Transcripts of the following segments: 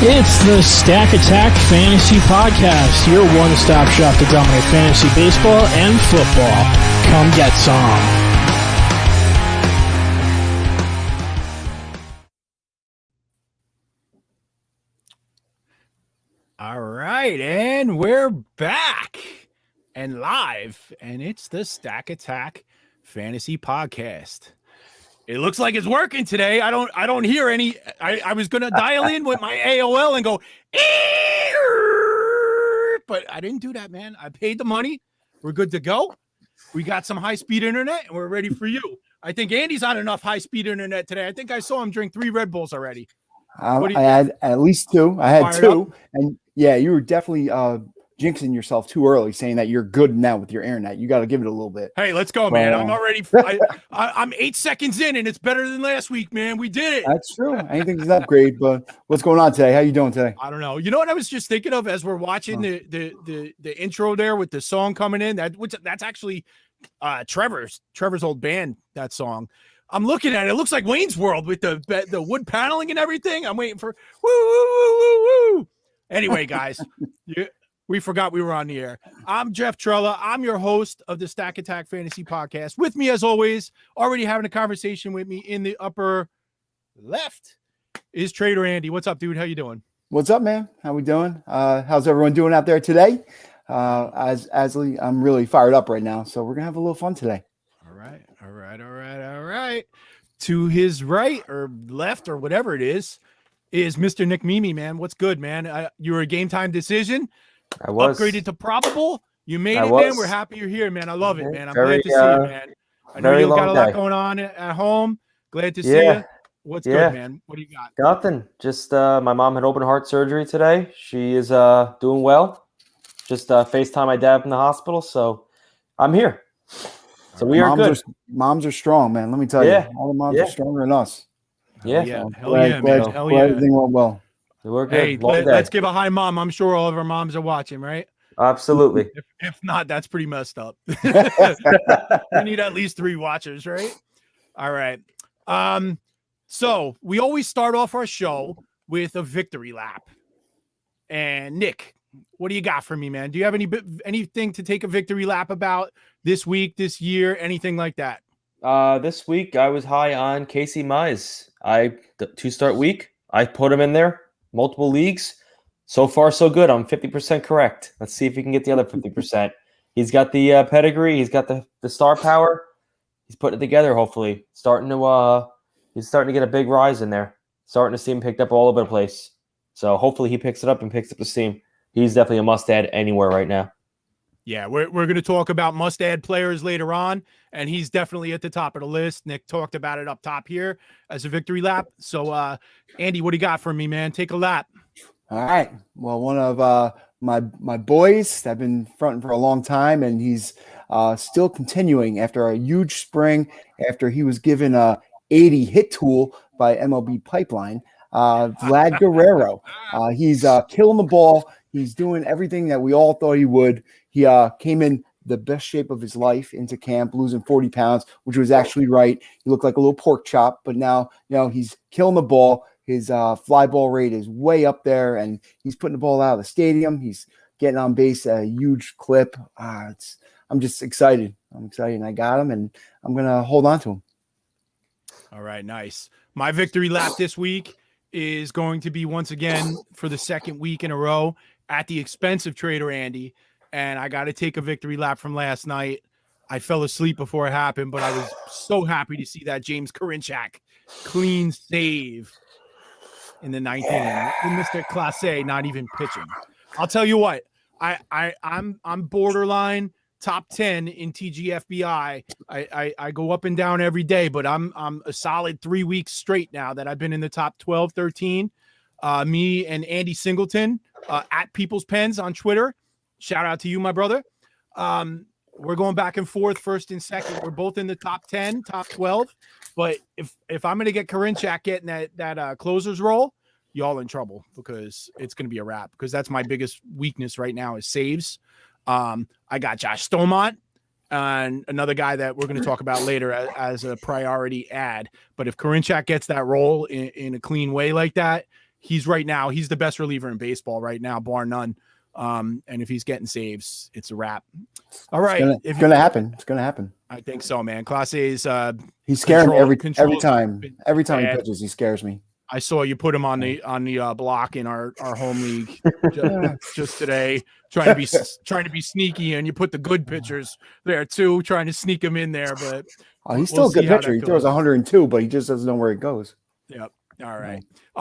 It's the Stack Attack Fantasy Podcast, your one-stop shop to dominate fantasy baseball and football. Come get some. All right, and we're back and live, and it's the Stack Attack Fantasy Podcast. It looks like it's working today. I don't hear any. I was gonna dial in with my AOL and go, but I didn't do that, man. I paid the money. We're good to go. We got some high-speed internet, and we're ready for you. I think Andy's on enough high-speed internet today. I think I saw him drink 3 Red Bulls already. I had at least 2. I had 2, up? and yeah, you were definitely jinxing yourself too early, saying that you're good now with your internet. You got to give it a little bit. Hey, let's go, man. I'm already. I'm 8 seconds in, and it's better than last week, man. We did it. That's true. Anything's an upgrade. But what's going on today? How you doing today? I don't know. You know what I was just thinking of as we're watching the intro there with the song coming in. That's actually Trevor's old band. That song. I'm looking at it. It looks like Wayne's World with the wood paneling and everything. I'm waiting for woo woo woo woo woo. Anyway, guys, we forgot we were on the air. I'm Jeff Trella. I'm your host of the Stack Attack Fantasy Podcast. With me, as always, already having a conversation with me in the upper left is Trader Andy. What's up, dude? How you doing? What's up, man? How we doing? How's everyone doing out there today? As Asley, I'm really fired up right now, so we're gonna have a little fun today. All right. To his right or left or whatever it is Mr. Nick Mimi, man. What's good, man? You were a game time decision. I was upgraded to probable. You made it, man. We're happy you're here, man. I love it, man. I'm glad to see you, man. I know you got a lot going on at home. Glad to see you. What's good, man? What do you got? Nothing. Just my mom had open heart surgery today. She is doing well. Just FaceTime my dad from the hospital, so I'm here. So we are good. Moms are strong, man. Let me tell you, all the moms are stronger than us. Man. Everything went well. We're good. Hey, let's give a hi, mom. I'm sure all of our moms are watching, right? Absolutely. If not, that's pretty messed up. We need at least 3 watchers, right? All right. So we always start off our show with a victory lap. And Nick, what do you got for me, man? Do you have anything to take a victory lap about this week, this year, anything like that? This week I was high on Casey Mize. The 2-start week, I put him in there, multiple leagues. So far, so good. I'm 50% correct. Let's see if he can get the other 50%. He's got the pedigree. He's got the star power. He's putting it together, hopefully. He's starting to get a big rise in there. Starting to see him picked up all over the place. So hopefully he picks it up and picks up the steam. He's definitely a must-add anywhere right now. Yeah, we're going to talk about must-add players later on, and he's definitely at the top of the list. Nick talked about it up top here as a victory lap. So, Andy, what do you got for me, man? Take a lap. All right. Well, one of my boys that have been fronting for a long time, and he's still continuing after a huge spring after he was given a 80 hit tool by MLB Pipeline. Vlad Guerrero. He's killing the ball. He's doing everything that we all thought he would. He came in the best shape of his life into camp, losing 40 pounds, which was actually right. He looked like a little pork chop, but now, he's killing the ball. His fly ball rate is way up there, and he's putting the ball out of the stadium. He's getting on base at a huge clip. I'm just excited. I'm excited, and I got him, and I'm going to hold on to him. All right, nice. My victory lap this week is going to be once again for the second week in a row at the expense of Trader Andy. And I got to take a victory lap from last night. I fell asleep before it happened, but I was so happy to see that James Karinchak clean save in the 19th inning. And Mr. Clase not even pitching. I'll tell you what, I'm borderline top 10 in TGFBI. I go up and down every day, but I'm a solid 3 weeks straight now that I've been in the top 12, 13. Me and Andy Singleton at People's Pens on Twitter. Shout out to you, my brother. We're going back and forth, first and second. We're both in the top 10, top 12. But if I'm going to get Karinchak getting that closer's role, y'all in trouble because it's going to be a wrap because that's my biggest weakness right now is saves. I got Josh Stomont and another guy that we're going to talk about later as a priority add. But if Karinchak gets that role in a clean way like that, he's the best reliever in baseball right now, bar none. And if he's getting saves, it's a wrap. All right. It's going to happen. It's going to happen. I think so, man. Class A's he's scaring me every time. Every time he pitches, he scares me. I saw you put him on the block in our home league just today, trying to be sneaky, and you put the good pitchers there too, trying to sneak him in there. But he's still a good pitcher. He throws 102, but he just doesn't know where it goes. Yep. All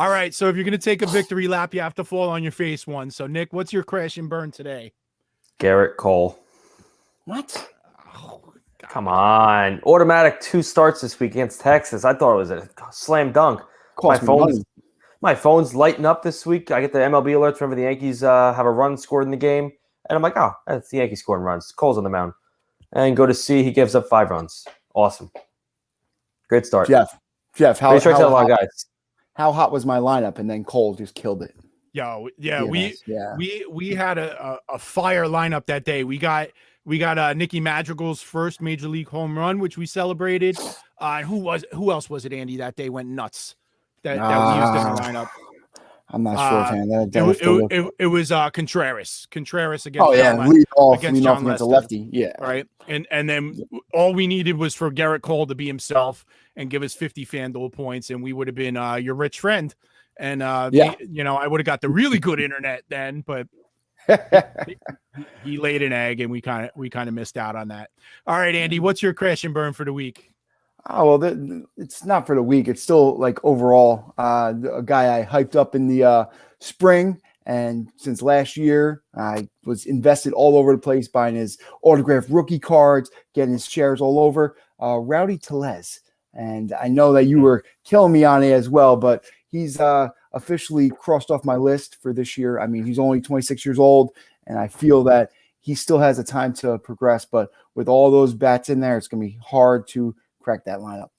right. So if you're gonna take a victory lap, you have to fall on your face one. So Nick, what's your crash and burn today? Garrett Cole. What? Come on. Automatic 2 starts this week against Texas. I thought it was a slam dunk. My phone's lighting up this week. I get the MLB alerts whenever the Yankees have a run scored in the game. And I'm like, oh, that's the Yankees scoring runs. Cole's on the mound. And go to see, he gives up 5 runs. Awesome. Great start. Jeff, how hot was my lineup? And then Cole just killed it. We had a fire lineup that day. We got Nicky Madrigal's first major league home run, which we celebrated. Who else was it, Andy, that day went nuts that we used in the lineup? I'm not sure, man. It was Contreras against lead off against a lefty. Yeah. Right. And then all we needed was for Garrett Cole to be himself and give us 50 FanDuel points, and we would have been your rich friend. And I would have got the really good internet then, but he laid an egg, and we kind of missed out on that. All right, Andy, what's your crash and burn for the week? Oh, well, it's not for the week. It's still like overall a guy I hyped up in the spring. And since last year, I was invested all over the place, buying his autographed rookie cards, getting his shares all over. Rowdy Tellez. And I know that you were killing me on it as well, but he's officially crossed off my list for this year. I mean, he's only 26 years old, and I feel that he still has a time to progress. But with all those bats in there, it's going to be hard to crack that lineup.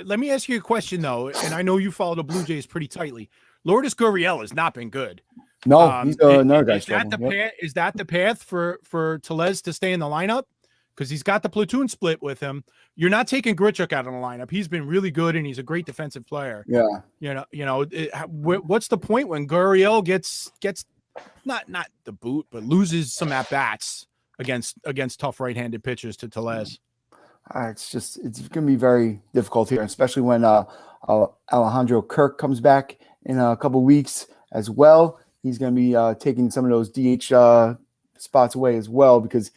Let me ask you a question, though, and I know you follow the Blue Jays pretty tightly. Lourdes Gurriel has not been good. No, he's another guy. Is that the path for Tellez to stay in the lineup? Because he's got the platoon split with him. You're not taking Grichuk out of the lineup. He's been really good, and he's a great defensive player. Yeah. What's the point when Gurriel gets not the boot, but loses some at bats against tough right-handed pitchers to Tellez? It's going to be very difficult here, especially when Alejandro Kirk comes back in a couple weeks as well. He's going to be taking some of those DH spots away as well, because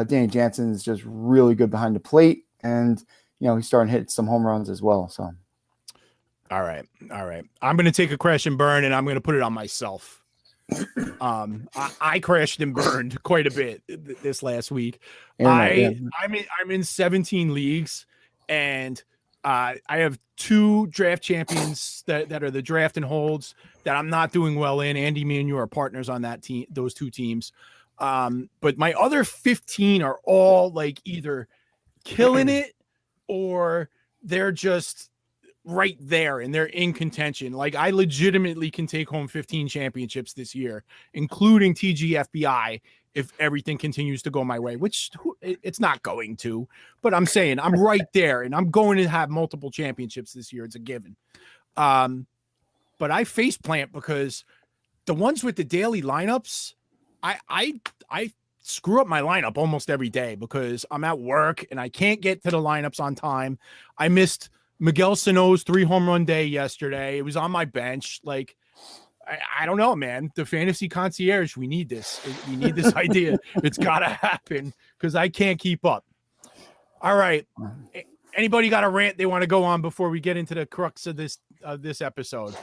Danny Jansen is just really good behind the plate, and he's starting to hit some home runs as well. So, all right. I'm going to take a crash and burn, and I'm going to put it on myself. I crashed and burned quite a bit this last week. I'm in 17 leagues, and I have 2 draft champions that are the draft and holds that I'm not doing well in. Andy, me and you are partners on that team, those 2 teams. But my other 15 are all like either killing it or they're just right there and they're in contention. Like I legitimately can take home 15 championships this year, including TGFBI, if everything continues to go my way, which it's not going to, but I'm saying I'm right there and I'm going to have multiple championships this year. It's a given. But I face plant because the ones with the daily lineups, I screw up my lineup almost every day because I'm at work and I can't get to the lineups on time. I missed Miguel Sano's 3 home run day yesterday. It was on my bench. Like, I don't know, man. The fantasy concierge, we need this. We need this idea. It's got to happen because I can't keep up. All right. Anybody got a rant they want to go on before we get into the crux of this episode?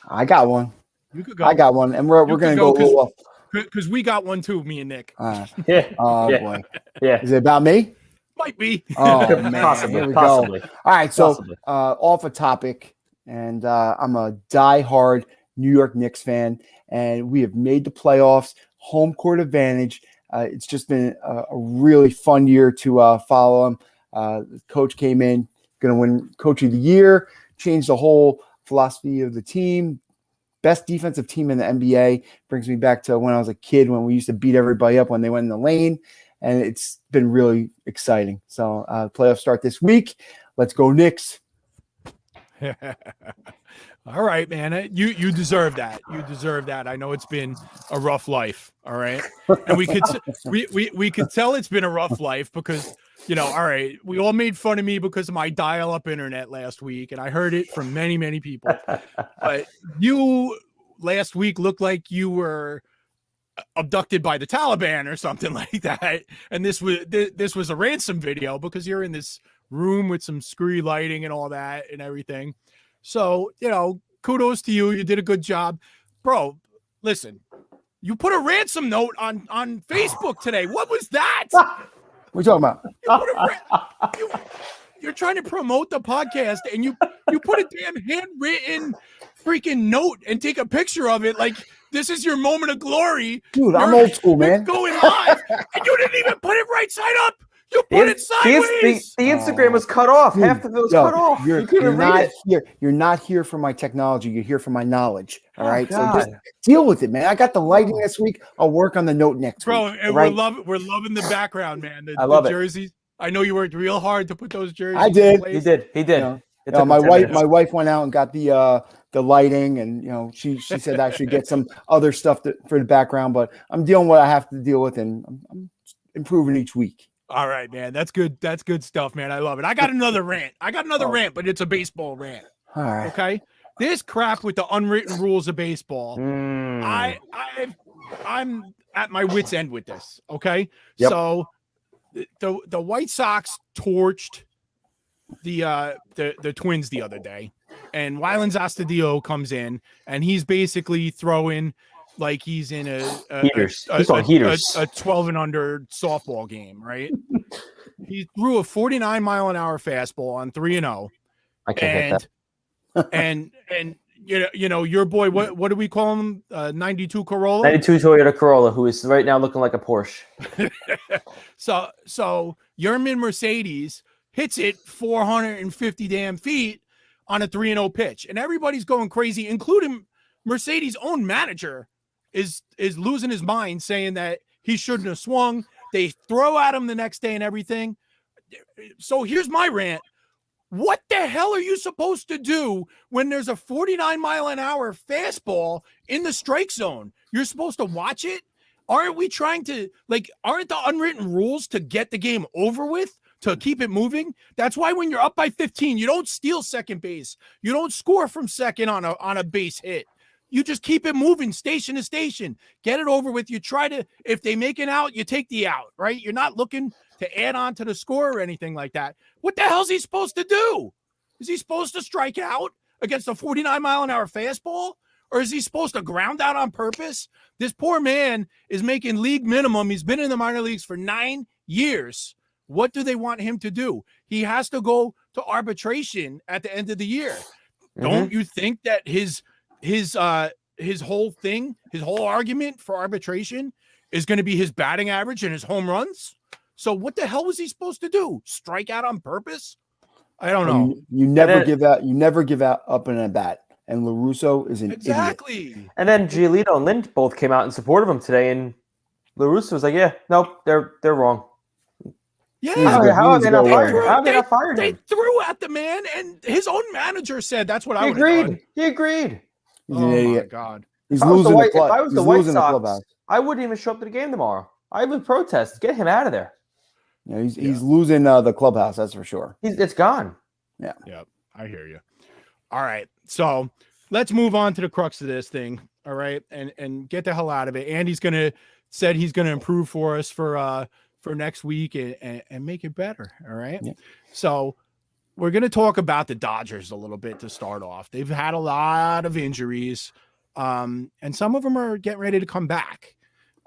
I got one. You could go. I got one, and we're going to go a little off. Because we got one too, me and Nick. Oh, yeah. Boy. Yeah. Is it about me? Might be. Oh, man. Possibly. Here we Possibly. go. All right. So off a topic, and I'm a diehard New York Knicks fan, and we have made the playoffs, home court advantage. It's just been a really fun year to follow him. The coach came in, going to win Coach of the Year, changed the whole philosophy of the team. Best defensive team in the NBA. Brings me back to when I was a kid, when we used to beat everybody up when they went in the lane. and it's been really exciting. So playoffs start this week. Let's go Knicks. All right, man. You deserve that. You deserve that. I know it's been a rough life. All right, and we could tell it's been a rough life because all right, we all made fun of me because of my dial-up internet last week, and I heard it from many people. But you last week looked like you were abducted by the Taliban or something like that, and this was a ransom video because you're in this room with some screwy lighting and all that and everything. So, kudos to you. You did a good job. Bro, listen, you put a ransom note on Facebook today. What was that? What are you talking about? You're trying to promote the podcast and you put a damn handwritten freaking note and take a picture of it like this is your moment of glory. Dude, I'm old school, man. Going live and you didn't even put it right side up. You put it sideways. The Instagram was cut off. Dude, half of it was cut off. You're not here. You're not here for my technology. You're here for my knowledge. All right. God. So just deal with it, man. I got the lighting this week. I'll work on the note next week. Bro, and right? we're loving the background, man. I love the it. jerseys. I know you worked real hard to put those jerseys. I did. In place. He did. My wife went out and got the lighting, and she said I should get some other stuff for the background, but I'm dealing with what I have to deal with, and I'm improving each week. All right, man. That's good. That's good stuff, man. I love it. I got another rant, but it's a baseball rant. All right. Okay. This crap with the unwritten rules of baseball. I'm at my wit's end with this. Okay. Yep. So the White Sox torched the Twins the other day, and Wyland Astudillo comes in and he's basically throwing like he's in a 12 and under softball game, right? He threw a 49-mile-an-hour fastball on 3-0. I can't hit that. And your boy, what do we call him? 92 Corolla? 92 Toyota Corolla, who is right now looking like a Porsche. So Yermin Mercedes hits it 450 damn feet on a 3-0 pitch, and everybody's going crazy, including Mercedes' own manager is losing his mind, saying that he shouldn't have swung. They throw at him the next day and everything. So here's my rant. What the hell are you supposed to do when there's a 49-mile-an-hour fastball in the strike zone? You're supposed to watch it? Aren't we trying to, aren't the unwritten rules to get the game over with, to keep it moving? That's why when you're up by 15, you don't steal second base. You don't score from second on a base hit. You just keep it moving station to station. Get it over with. You try to, if they make an out, you take the out, right? You're not looking to add on to the score or anything like that. What the hell is he supposed to do? Is he supposed to strike out against a 49-mile-an-hour fastball? Or is he supposed to ground out on purpose? This poor man is making league minimum. He's been in the minor leagues for 9 years. What do they want him to do? He has to go to arbitration at the end of the year. Mm-hmm. Don't you think that his whole thing, his whole argument for arbitration is going to be his batting average and his home runs? So what the hell was he supposed to do? Strike out on purpose? I don't know. You never give out. You never give out up in a bat. And LaRusso is an idiot. And then Giolito and Lind both came out in support of him today, and LaRusso was like, "Yeah, nope, they're wrong." Yeah, how have they not fired him? They threw at the man, and his own manager said that's what I would have done. He agreed. He's an idiot. My God. He's losing the club. If I was the White Sox, I wouldn't even show up to the game tomorrow. I would protest. Get him out of there. Yeah, he's losing the clubhouse. That's for sure. It's gone. Yeah. Yep. I hear you. All right. So let's move on to the crux of this thing. All right. And get the hell out of it. Andy's said he's going to improve for us for next week and make it better. All right. Yeah. So we're going to talk about the Dodgers a little bit to start off. They've had a lot of injuries, and some of them are getting ready to come back.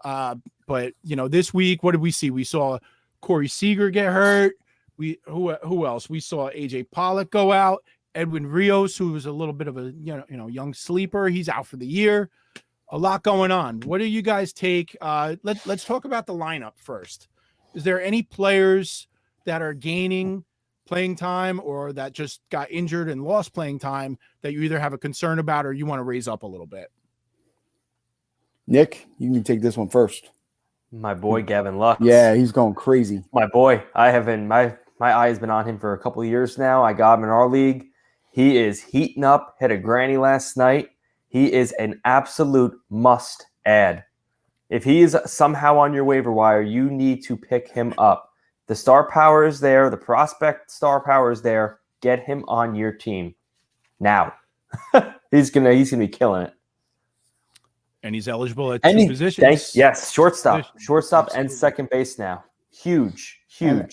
But this week, what did we see? We saw Corey Seager get hurt. Who else? We saw AJ Pollock go out. Edwin Rios, who was a little bit of a young sleeper, he's out for the year. A lot going on. What do you guys take? Let's talk about the lineup first. Is there any players that are gaining playing time or that just got injured and lost playing time that you either have a concern about or you want to raise up a little bit? Nick, you can take this one first. My boy Gavin Luck. Yeah, he's going crazy. My boy. I have been my eye has been on him for a couple of years now. I got him in our league. He is heating up. Hit a granny last night. He is an absolute must add. If he is somehow on your waiver wire, you need to pick him up. The star power is there. The prospect star power is there. Get him on your team now. he's gonna be killing it. And he's eligible at two positions. Yes, shortstop Absolutely. and second base now. Huge. And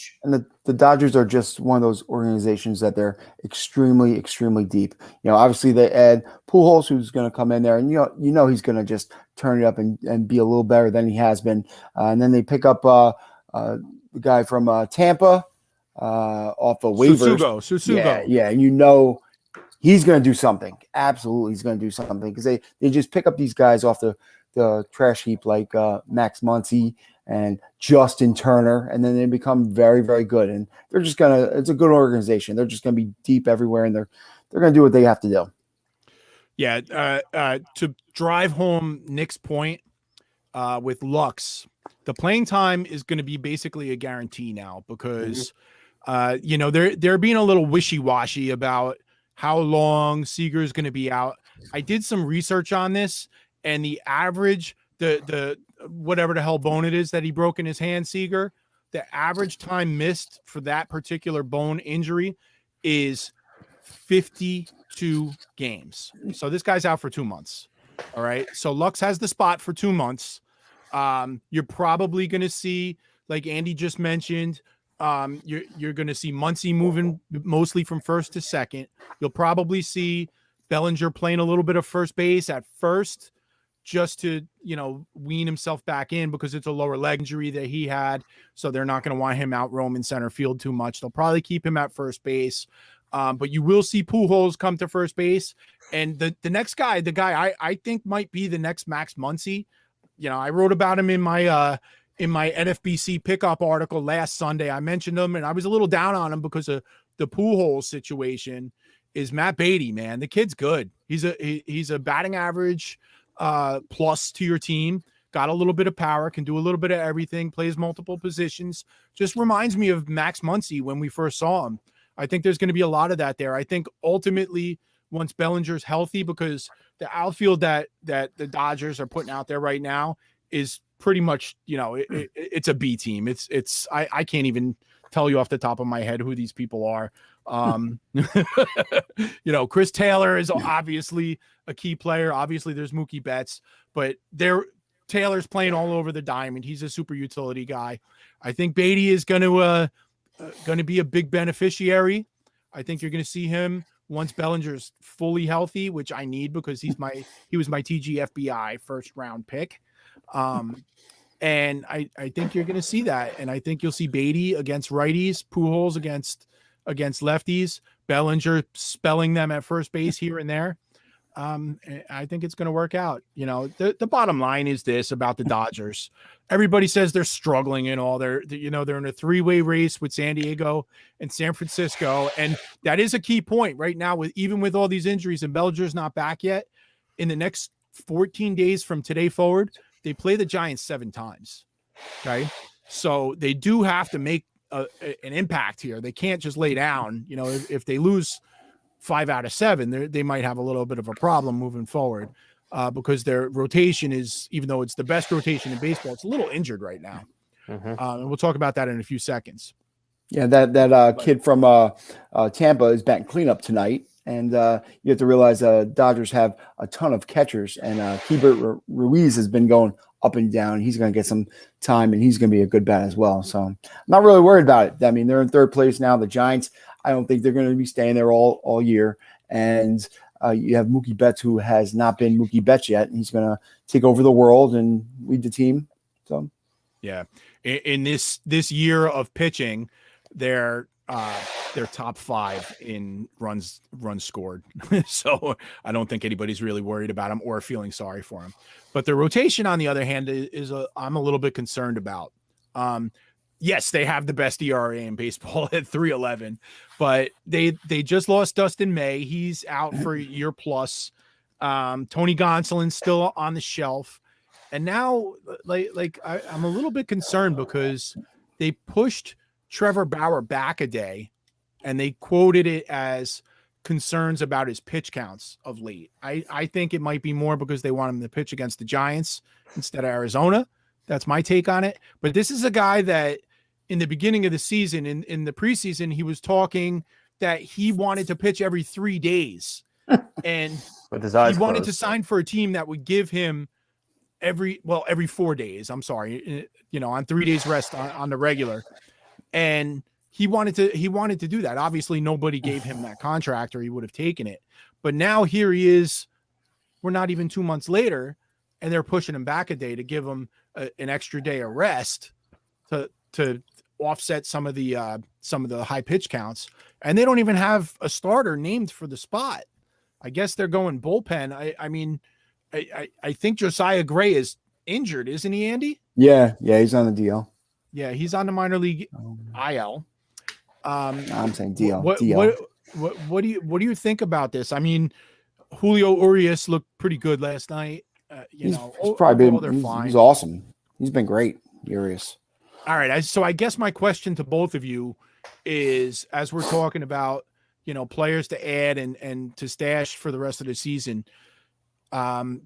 the Dodgers are just one of those organizations that they're extremely, extremely deep. Obviously they add Pujols, who's going to come in there, and he's going to just turn it up and be a little better than he has been. And then they pick up the guy from Tampa off of waivers. Susugo. Yeah, he's going to do something. Absolutely, he's going to do something because they just pick up these guys off the trash heap like Max Muncy and Justin Turner, and then they become very, very good. And they're just it's a good organization. They're just gonna be deep everywhere, and they're gonna do what they have to do. Yeah. To drive home Nick's point with Lux, the playing time is going to be basically a guarantee now because they're being a little wishy-washy about how long Seager is going to be out. I did some research on this, and the average the whatever the hell bone it is that he broke in his hand, Seager, the average time missed for that particular bone injury is 52 games. So this guy's out for 2 months. All right. So Lux has the spot for 2 months. You're probably going to see, like Andy just mentioned, you're going to see Muncy moving mostly from first to second. You'll probably see Bellinger playing a little bit of first base at first, just to, wean himself back in because it's a lower leg injury that he had. So they're not going to want him out roaming center field too much. They'll probably keep him at first base. But you will see Pujols come to first base. And the next guy, the guy I think might be the next Max Muncy. I wrote about him in my NFBC pickup article last Sunday. I mentioned him and I was a little down on him because of the Pujols situation. Is Matt Beatty, man. The kid's good. He's a batting average plus to your team, got a little bit of power, can do a little bit of everything, plays multiple positions. Just reminds me of Max Muncy when we first saw him. I think there's going to be a lot of that there. I think ultimately once Bellinger's healthy, because the outfield that the Dodgers are putting out there right now is pretty much, it's a B team. I can't even tell you off the top of my head who these people are. Chris Taylor is obviously a key player. Obviously there's Mookie Betts, but Taylor's playing all over the diamond. He's a super utility guy. I think Beatty is going to be a big beneficiary. I think you're going to see him once Bellinger's fully healthy, which I need because he was my TGFBI first round pick. And I think you're going to see that. And I think you'll see Beatty against righties, Pujols against lefties, Bellinger spelling them at first base here and there. I think it's going to work out. The bottom line is this about the Dodgers. Everybody says they're struggling and all. They're in a three-way race with San Diego and San Francisco. And that is a key point right now even with all these injuries and Bellinger's not back yet. In the next 14 days from today forward, they play the Giants 7 times. Okay. So they do have to make an impact here. They can't just lay down. If they lose 5 out of 7, they might have a little bit of a problem moving forward because their rotation is, even though it's the best rotation in baseball, it's a little injured right now. And we'll talk about that in a few seconds. Yeah, that kid from Tampa is batting cleanup tonight. And you have to realize Dodgers have a ton of catchers, and Keibert Ruiz has been going up and down. He's going to get some time, and he's going to be a good bat as well. So I'm not really worried about it. I mean, they're in third place now. The Giants, I don't think they're going to be staying there all year. And you have Mookie Betts, who has not been Mookie Betts yet, and he's going to take over the world and lead the team. So, yeah, in this year of pitching, they're top 5 in runs scored. So I don't think anybody's really worried about him or feeling sorry for him. But the rotation, on the other hand, I'm a little bit concerned about. Yes, they have the best ERA in baseball at 3.11, but they just lost Dustin May. He's out for a year plus. Tony Gonsolin's still on the shelf. And now, I'm a little bit concerned because they pushed Trevor Bauer back a day, and they quoted it as concerns about his pitch counts of late. I think it might be more because they want him to pitch against the Giants instead of Arizona. That's my take on it. But this is a guy that in the beginning of the season, in the preseason, he was talking that he wanted to pitch every 3 days. And with his eyes he wanted closed. to sign for a team that would give him every 4 days. I'm sorry, on 3 days rest on the regular. And he wanted to do that. Obviously, nobody gave him that contract or he would have taken it. But now here he is. We're not even 2 months later, and they're pushing him back a day to give him an extra day of rest to offset some of the high pitch counts. And they don't even have a starter named for the spot. I guess they're going bullpen. I think Josiah Gray is injured, isn't he, Andy? Yeah, he's on the DL. Yeah, he's on the minor league IL. I'm saying DL. What do you think about this? I mean, Julio Urias looked pretty good last night. He's probably been fine. He's awesome. He's been great, Urias. All right. So I guess my question to both of you is, as we're talking about, players to add and to stash for the rest of the season,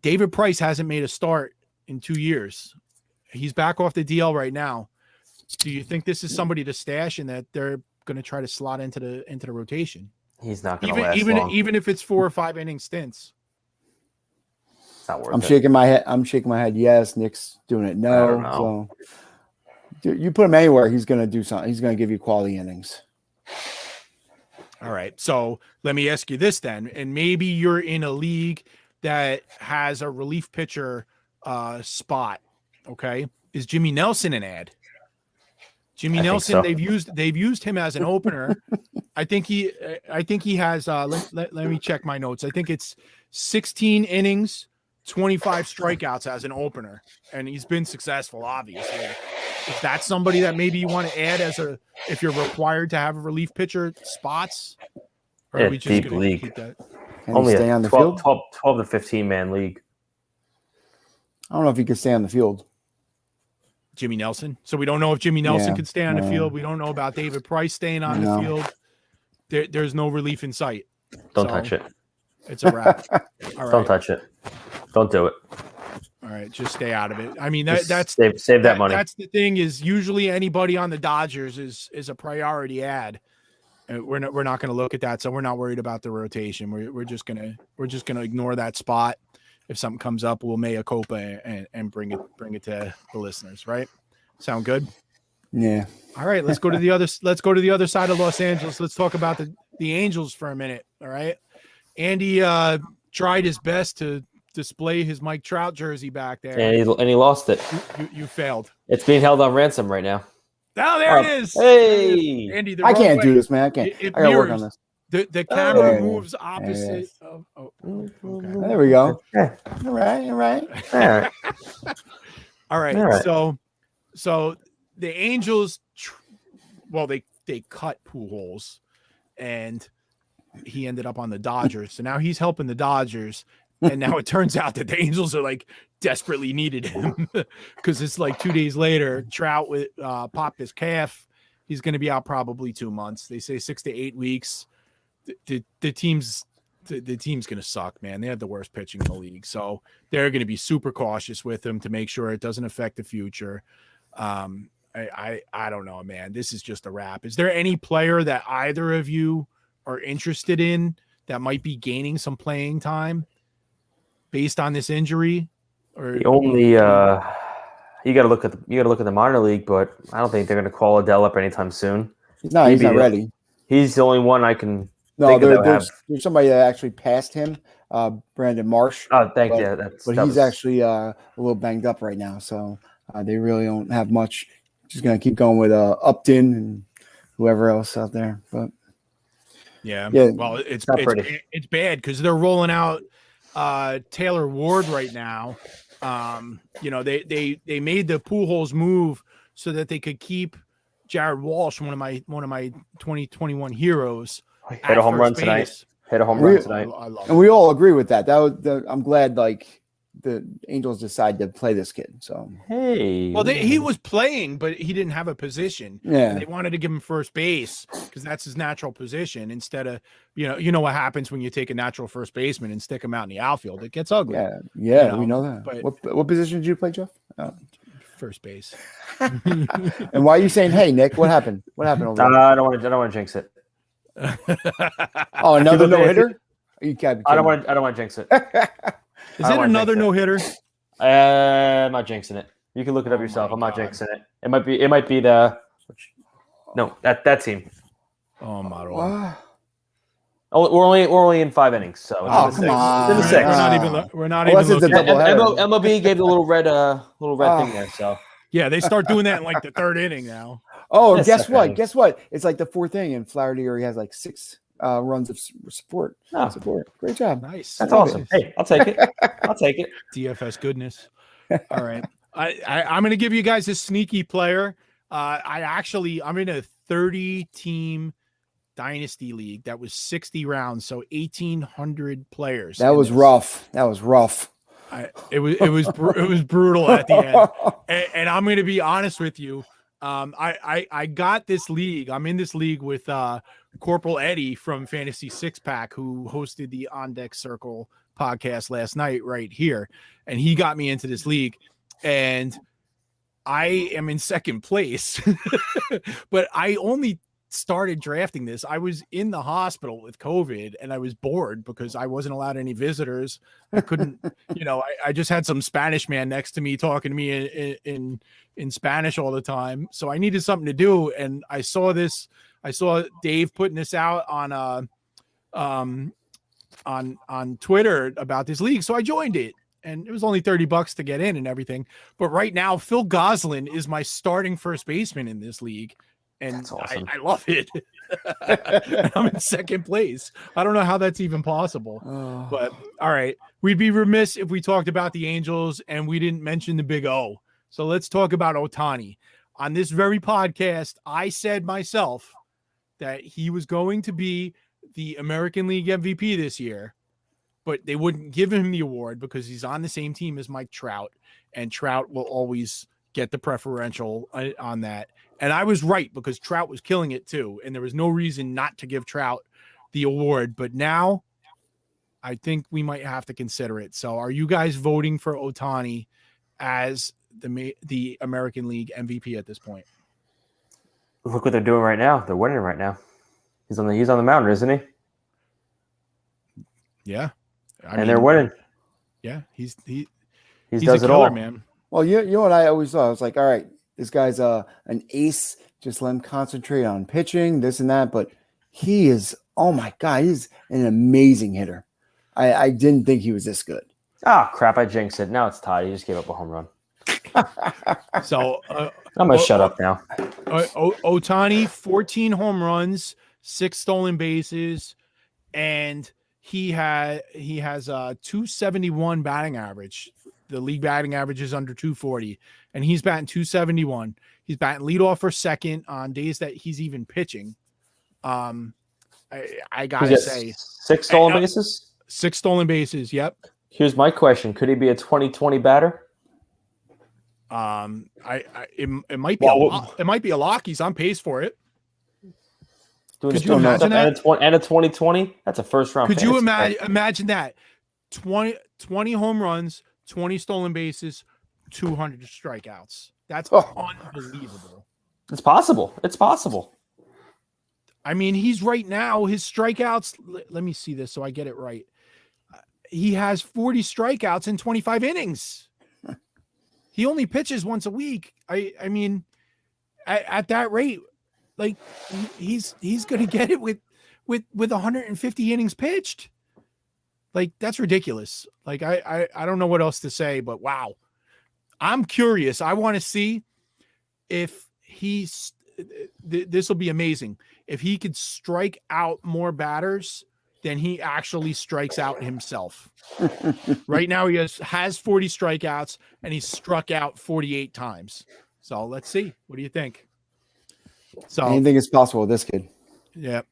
David Price hasn't made a start in 2 years. He's back off the DL right now. Do you think this is somebody to stash and that they're going to try to slot into the rotation? He's not going to last long. Even if it's 4 or 5 inning stints. It's not worth I'm it. shaking my head. Yes. Nick's doing it. No. I don't know. So you put him anywhere, he's going to do something. He's going to give you quality innings. All right. So let me ask you this then. And maybe you're in a league that has a relief pitcher spot. Okay. Is Jimmy Nelson an ad? Jimmy Nelson, so. they've used him as an opener. I think he has let me check my notes. I think it's 16 innings, 25 strikeouts as an opener, and he's been successful, obviously. Is that somebody that maybe you want to add if you're required to have a relief pitcher spots? Or are we just deep league. keep that? Can Only he stay a on the 12 field? to 15 man league. I don't know if he can stay on the field. Jimmy Nelson. So we don't know if Jimmy Nelson could stay on the no. field. We don't know about David Price staying on the field. There's no relief in sight. Don't touch it. It's a wrap. All right. Don't touch it. Don't do it. All right, just stay out of it. I mean, Just that's save that money. That's the thing, is usually anybody on the Dodgers is a priority ad. And we're not going to look at that, so we're not worried about the rotation. We're just gonna ignore that spot. If something comes up, we'll mea culpa and bring it to the listeners. Right? Sound good? Yeah. All right, let's go to the other side of Los Angeles. Let's talk about the Angels for a minute. All right, Andy tried his best to display his Mike Trout jersey back there, And he lost it. You failed. It's being held on ransom right now. Oh, there it is. Hey, Andy, I can't do this, man. I can't. It I gotta work mirrors. on this. The camera yeah, moves yeah. opposite. Yeah, Okay. There we go. Yeah. All right. All right. All right. All right. So the Angels, they cut Pujols, and he ended up on the Dodgers. So now he's helping the Dodgers, and now it turns out that the Angels are desperately needed him because it's 2 days later. Trout popped his calf. He's going to be out probably 2 months. They say 6 to 8 weeks. The team's going to suck, man. They have the worst pitching in the league, so they're going to be super cautious with him to make sure it doesn't affect the future. I don't know, man. This is just a wrap. Is there any player that either of you are interested in that might be gaining some playing time based on this injury? Or The only you got to look at the minor league, but I don't think they're going to call Adele up anytime soon. No, he's not ready. He's the only one I can. No, there's somebody that actually passed him, Brandon Marsh. Oh, thank you. But he's actually a little banged up right now, so they really don't have much. Just gonna keep going with Upton and whoever else out there. But yeah. Well, it's bad because they're rolling out Taylor Ward right now. They made the Pujols move so that they could keep Jared Walsh, one of my 2021 heroes. Hit a home run tonight. And we all agree with that. I'm glad the Angels decide to play this kid. So Hey. Well, he was playing, but he didn't have a position. yeah, And they wanted to give him first base because that's his natural position. Instead of you know what happens when you take a natural first baseman and stick him out in the outfield. It gets ugly. yeah, we know that. but- What position did you play, Jeff? Oh. First base. And why are you saying, "Hey, Nick"? What happened? What happened over there? I don't want to jinx it. Oh, another no hitter. You can't. I don't want to jinx it. Is it another no hitter? I'm not jinxing it. You can look it up Oh yourself. my I'm not God. jinxing it. It might be the that team. Oh my God. Wow. Oh, we're only in 5 innings, so it's Oh, in the come six. on. It's in the six. We're not Unless even it's a looking. double header. MLB gave the little red thing there. So Yeah, they start doing that in like the third inning now. Oh, Yes, guess what? okay. Guess what? It's like the fourth inning, and Flaherty already has like 6 runs of support. Oh. Support. Great job. Nice. that's awesome. Hey, I'll take it. I'll take it. DFS goodness. All right. I'm going to give you guys a sneaky player. I'm in a 30-team dynasty league that was 60 rounds, so 1,800 players. That was rough. That was rough. It was brutal at the end. And I'm going to be honest with you. I got this league. I'm in this league with Corporal Eddie from Fantasy Six Pack, who hosted the On Deck Circle podcast last night right here, and he got me into this league, and I am in second place. But I only started drafting this. I was in the hospital with COVID and I was bored because I wasn't allowed any visitors. I couldn't, I just had some Spanish man next to me talking to me in Spanish all the time. So I needed something to do. And I saw Dave putting this out on Twitter about this league. So I joined it. And it was only $30 to get in and everything. But right now, Phil Goslin is my starting first baseman in this league. And That's awesome. I love it. I'm in second place. I don't know how that's even possible. But all right. We'd be remiss if we talked about the Angels and we didn't mention the Big O. So let's talk about Ohtani. On this very podcast, I said myself that he was going to be the American League MVP this year, but they wouldn't give him the award because he's on the same team as Mike Trout, and Trout will always get the preferential on that. And I was right because Trout was killing it too, and there was no reason not to give Trout the award. But now I think we might have to consider it. So are you guys voting for Ohtani as the American League MVP at this point? Look what they're doing right now. They're winning right now. He's on the mound, isn't he? Yeah. They're winning. Yeah, he's does a it all, killer, man. Well, you know what I always thought? I was like, all right, this guy's an ace. Just let him concentrate on pitching, this and that. But he is, oh my God, he's an amazing hitter. I didn't think he was this good. Ah, crap! I jinxed it. Now it's tied. He just gave up a home run. So I'm gonna shut up now. Ohtani, 14 home runs, 6 stolen bases, and he has a 271 batting average. The league batting average is under 240, and he's batting 271. He's batting leadoff for second on days that he's even pitching. I gotta say, 6 stolen bases. 6 stolen bases. Yep. Here's my question: could he be a 2020 batter? It might be it might be a lock. He's on pace for it. Could you imagine that? And a 2020? That's a first round. Could you imagine that? 20 home runs, 20 stolen bases, 200 strikeouts. That's unbelievable. It's possible. It's possible. I mean, he's right now, his strikeouts, let me see this so I get it right. He has 40 strikeouts in 25 innings. He only pitches once a week. I mean, at that rate, like he's going to get it with 150 innings pitched. Like, that's ridiculous. Like, I don't know what else to say, but wow. I'm curious. I want to see if this will be amazing. If he could strike out more batters than he actually strikes out himself. Right now he has 40 strikeouts and he's struck out 48 times. So let's see. What do you think? So anything is possible with this kid. Yeah,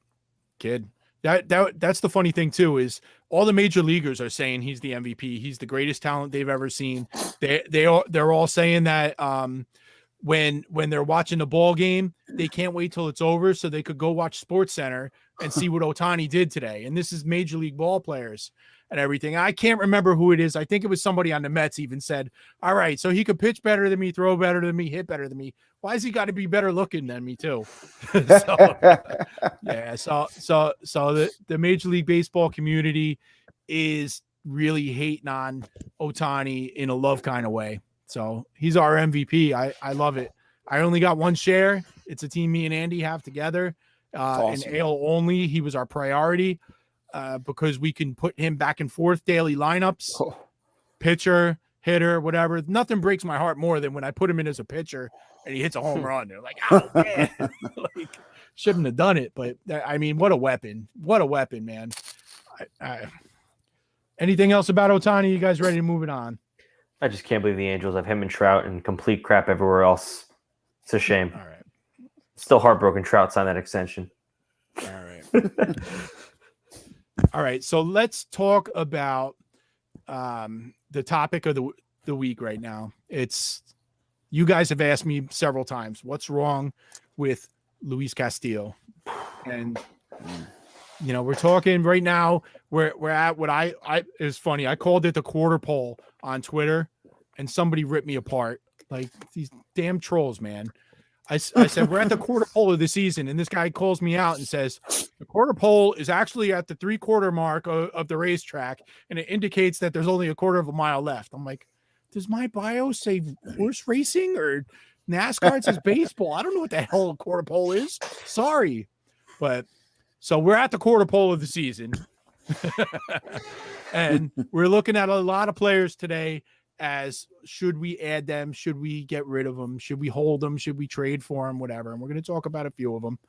kid. That's the funny thing too, is all the major leaguers are saying he's the MVP. He's the greatest talent they've ever seen. They're all saying that when they're watching the ball game, they can't wait till it's over so they could go watch Sports Center and see what Ohtani did today. And this is major league ball players and everything. I can't remember who it is. I think it was somebody on the Mets even said, all right, so he could pitch better than me, throw better than me, hit better than me. Why has he got to be better looking than me too? So the Major League Baseball community is really hating on Ohtani in a love kind of way. So he's our MVP. I love it. I only got one share. It's a team me and Andy have together. Awesome. In AL only, he was our priority because we can put him back and forth daily lineups, pitcher, hitter, whatever. Nothing breaks my heart more than when I put him in as a pitcher and he hits a home run. They're like, oh, man. Like, shouldn't have done it. But, I mean, what a weapon. What a weapon, man. Anything else about Ohtani? You guys ready to move it on? I just can't believe the Angels have him and Trout and complete crap everywhere else. It's a shame. All right. Still heartbroken Trout signed that extension. All right. All right. So let's talk about the topic of the week right now. It's, you guys have asked me several times, what's wrong with Luis Castillo? And you know, we're talking right now. We're at what I is funny. I called it the quarter pole on Twitter, and somebody ripped me apart. Like, these damn trolls, man. I said we're at the quarter pole of the season, and this guy calls me out and says the quarter pole is actually at the 3/4 mark of the racetrack, and it indicates that there's only a quarter of a mile left. I'm like, does my bio say horse racing or NASCAR? It says baseball. I don't know what the hell a quarter pole is. Sorry, but. So we're at the quarter pole of the season, and we're looking at a lot of players today as, should we add them? Should we get rid of them? Should we hold them? Should we trade for them? Whatever. And we're going to talk about a few of them.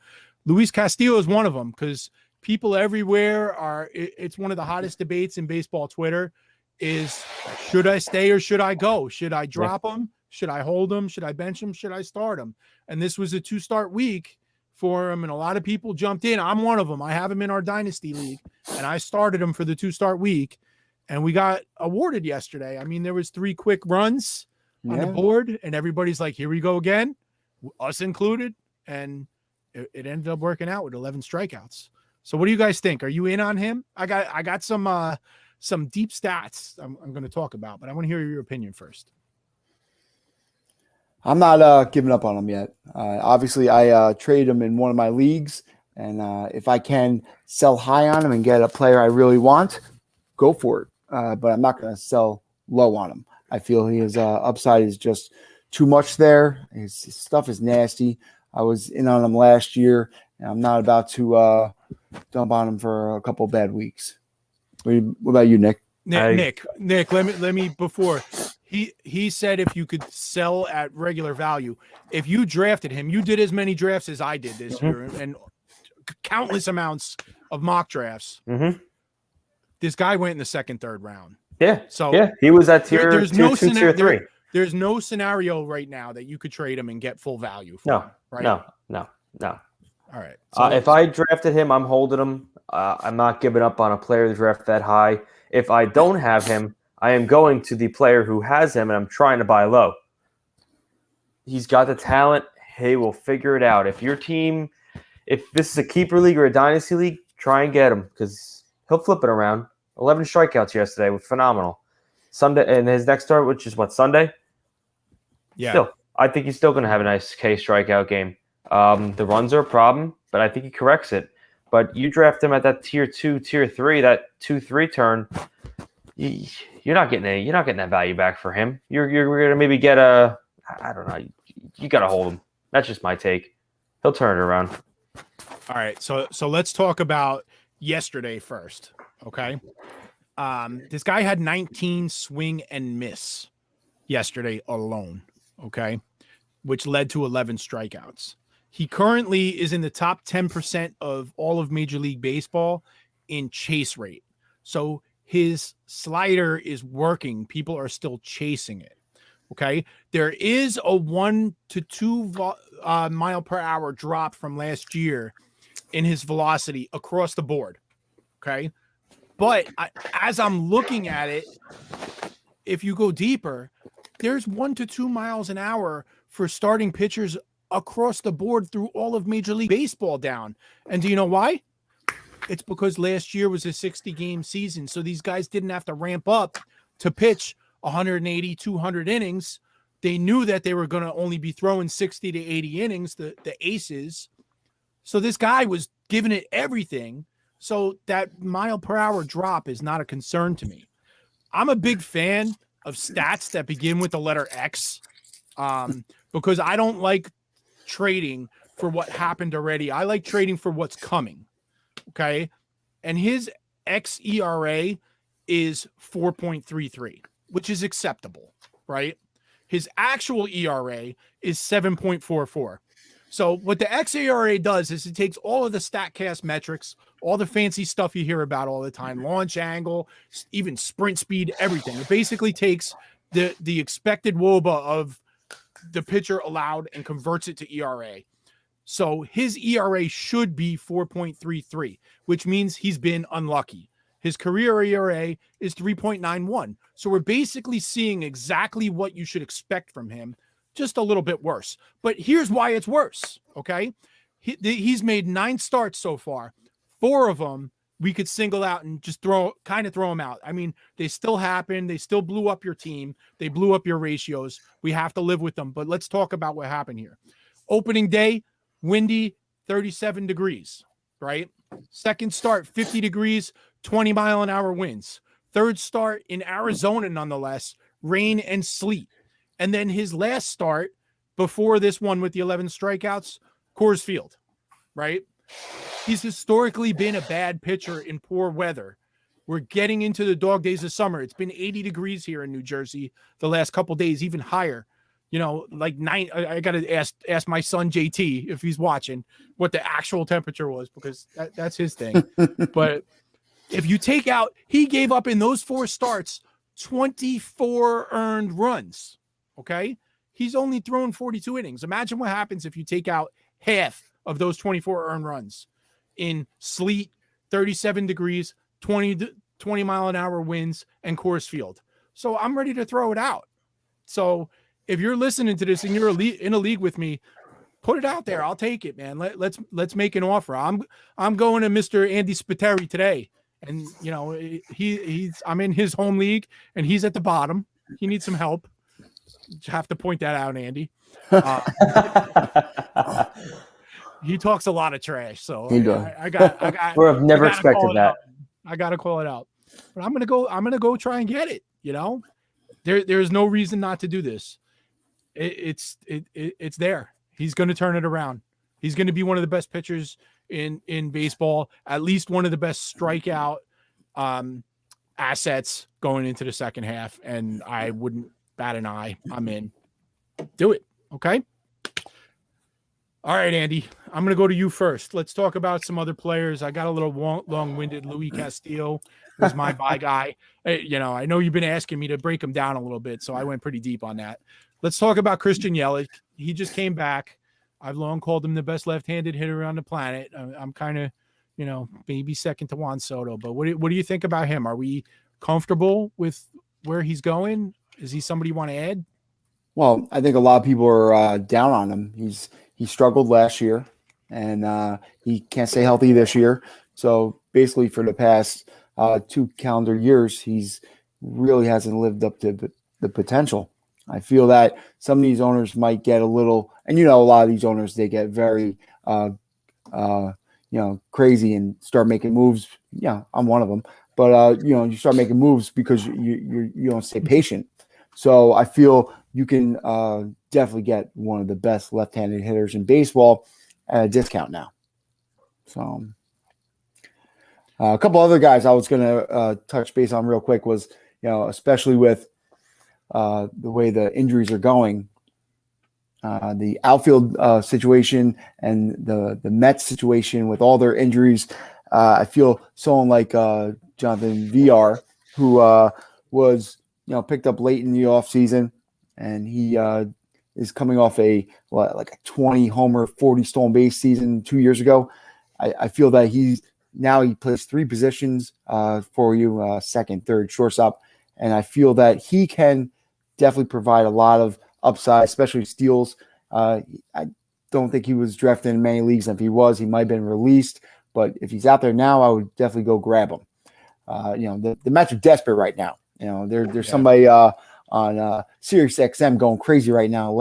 Luis Castillo is one of them, because people everywhere it's one of the hottest debates in baseball Twitter is, should I stay or should I go? Should I drop him? Should I hold him? Should I bench him? Should I start him? And this was a 2-start week for him, and a lot of people jumped in. I'm one of them. I have him in our dynasty league, and I started him for the 2-start week, and we got awarded yesterday. I mean, there was 3 quick runs on the board, and everybody's like, here we go again, us included, and it ended up working out with 11 strikeouts. So what do you guys think? Are you in on him? I got some deep stats I'm going to talk about, but I want to hear your opinion first. I'm not giving up on him yet. Obviously, I traded him in one of my leagues, and if I can sell high on him and get a player I really want, go for it. But I'm not going to sell low on him. I feel his upside is just too much there. His stuff is nasty. I was in on him last year, and I'm not about to dump on him for a couple of bad weeks. What about you, Nick? Nick, let me before he said if you could sell at regular value. If you drafted him, you did as many drafts as I did this year, and countless amounts of mock drafts. Mm-hmm. This guy went in the 2nd, 3rd round. Yeah. So yeah, he was at tier there's 2, tier 3. There's no scenario right now that you could trade him and get full value for him, right? No. All right. So If I drafted him, I'm holding him. I'm not giving up on a player to draft that high. If I don't have him, I am going to the player who has him, and I'm trying to buy low. He's got the talent. He will figure it out. If this is a keeper league or a dynasty league, try and get him, because he'll flip it around. 11 strikeouts yesterday was phenomenal. Sunday, and his next start, which is Sunday? Yeah. Still, I think he's still going to have a nice K strikeout game. The runs are a problem, but I think he corrects it. But you draft him at that tier 2, tier 3, that 2-3 turn, you're not getting that value back for him. You're going to maybe get I don't know. You got to hold him. That's just my take. He'll turn it around. All right. So let's talk about yesterday first. Okay. This guy had 19 swing and miss yesterday alone. Okay. Which led to 11 strikeouts. He currently is in the top 10% of all of Major League Baseball in chase rate. So his slider is working. People are still chasing it. Okay. There is a 1 to 2 mile per hour drop from last year in his velocity across the board. Okay. But as I'm looking at it, if you go deeper, there's 1 to 2 miles an hour for starting pitchers across the board through all of Major League Baseball down. And do you know why? It's because last year was a 60-game season. So these guys didn't have to ramp up to pitch 180, 200 innings. They knew that they were going to only be throwing 60 to 80 innings, the aces. So this guy was giving it everything. So that mile per hour drop is not a concern to me. I'm a big fan of stats that begin with the letter X because I don't like trading for what happened already. I like trading for what's coming. Okay. And his xERA is 4.33, which is acceptable, right? His actual ERA is 7.44. So what the xERA does is it takes all of the StatCast metrics, all the fancy stuff you hear about all the time, launch angle, even sprint speed, everything. It basically takes the expected WOBA of the pitcher allowed and converts it to ERA. So his ERA should be 4.33, which means he's been unlucky. His career ERA is 3.91. So we're basically seeing exactly what you should expect from him, just a little bit worse. But here's why it's worse, okay? He's made 9 starts so far. 4 of them we could single out and just throw them out. I mean, they still happen. They still blew up your team. They blew up your ratios. We have to live with them. But let's talk about what happened here. Opening day, windy, 37 degrees, right? Second start, 50 degrees, 20-mile-an-hour winds. Third start in Arizona, nonetheless, rain and sleet. And then his last start before this one with the 11 strikeouts, Coors Field, right? He's historically been a bad pitcher in poor weather. We're getting into the dog days of summer. It's been 80 degrees here in New Jersey the last couple days, even higher. You know, like 9. I got to ask my son JT if he's watching what the actual temperature was because that's his thing. But if you take out, he gave up in those 4 starts 24 earned runs. Okay, he's only thrown 42 innings. Imagine what happens if you take out half of those 24 earned runs in sleet, 37 degrees, 20 mile an hour winds, and Coors Field. So I'm ready to throw it out. So if you're listening to this and you're in a league with me, put it out there. I'll take it, man. Let's make an offer. I'm going to Mr. Andy Spiteri today, and you know I'm in his home league and he's at the bottom. He needs some help. You have to point that out, Andy. He talks a lot of trash, so I got. I've never expected that. I got to call it out, but I'm gonna go try and get it. You know, there's no reason not to do this. It's there. He's going to turn it around. He's going to be one of the best pitchers in baseball. At least one of the best strikeout assets going into the second half, and I wouldn't bat an eye. I'm in. Do it. Okay. All right, Andy, I'm going to go to you first. Let's talk about some other players. I got a little long-winded. Louis Castillo was my bye guy. You know, I know you've been asking me to break him down a little bit, so I went pretty deep on that. Let's talk about Christian Yelich. He just came back. I've long called him the best left-handed hitter on the planet. I'm kind of, you know, maybe second to Juan Soto. But what do you think about him? Are we comfortable with where he's going? Is he somebody you want to add? Well, I think a lot of people are down on him. He struggled last year, and he can't stay healthy this year. So basically, for the past 2 calendar years, he's really hasn't lived up to the potential. I feel that some of these owners might get a little, and a lot of these owners, they get very, crazy and start making moves. Yeah, I'm one of them. But you start making moves because you don't stay patient. So I feel you can definitely get one of the best left-handed hitters in baseball at a discount now. So a couple other guys I was going to touch base on real quick was, especially with the way the injuries are going, the outfield situation and the Mets situation with all their injuries. I feel someone like Jonathan VR, who was picked up late in the offseason, and he is coming off a 20 homer, 40 stolen base season 2 years ago. I feel that he's now he plays 3 positions for you, second, third, shortstop. And I feel that he can definitely provide a lot of upside, especially steals. I don't think he was drafted in many leagues. If he was, he might have been released. But if he's out there now, I would definitely go grab him. The Mets are desperate right now. There's somebody on Sirius XM going crazy right now,